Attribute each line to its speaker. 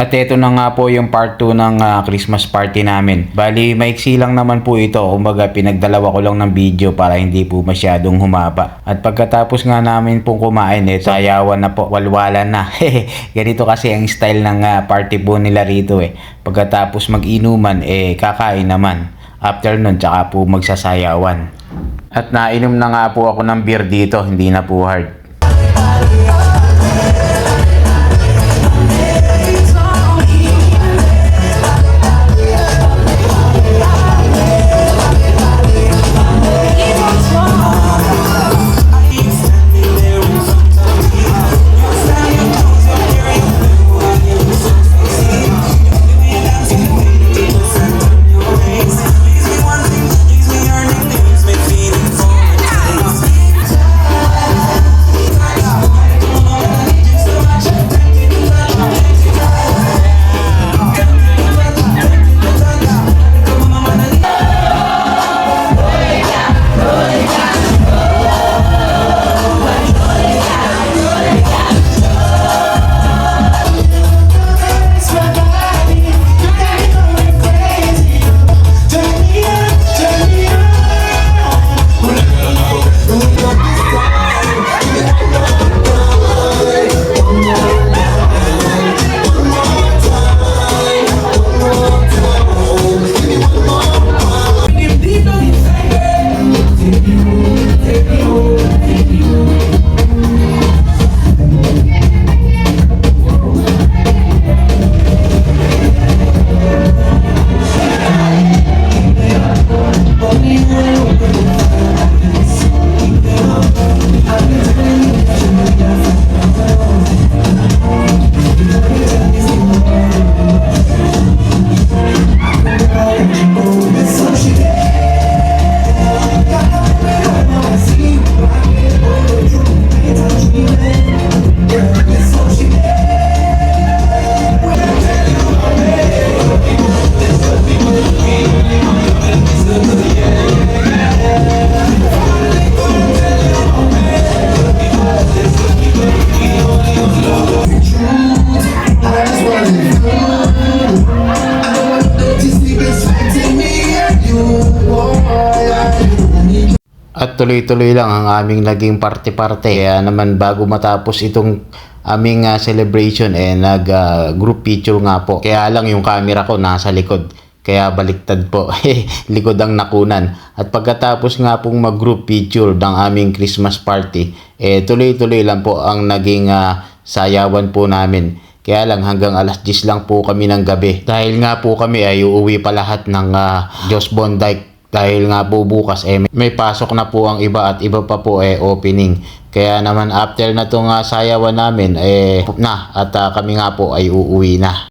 Speaker 1: At ito na nga po yung part 2 ng Christmas party namin. Bali, maiksi lang naman po ito. Kumbaga, pinagdalawa ko lang ng video para hindi po masyadong humaba. At pagkatapos nga namin pong kumain, sayawan na po, walwalan na. Ganito kasi ang style ng party po nila rito Pagkatapos mag-inuman, kakain naman. After nun, tsaka po magsasayawan. At nainom na nga po ako ng beer dito, hindi na po hard. At tuloy-tuloy lang ang aming naging party-party. Kaya naman bago matapos itong aming celebration, nag-group picture nga po. Kaya lang yung camera ko nasa likod. Kaya baliktad po. Likod ang nakunan. At pagkatapos nga pong mag-group picture ng aming Christmas party, tuloy-tuloy lang po ang naging sayawan po namin. Kaya lang hanggang alas 10 lang po kami ng gabi. Dahil nga po kami ay uuwi pa lahat ng Diyos Bonday. Dahil nga po bukas may pasok na po ang iba at iba pa po opening. Kaya naman after na itong sayawan namin at kami nga po ay uuwi na.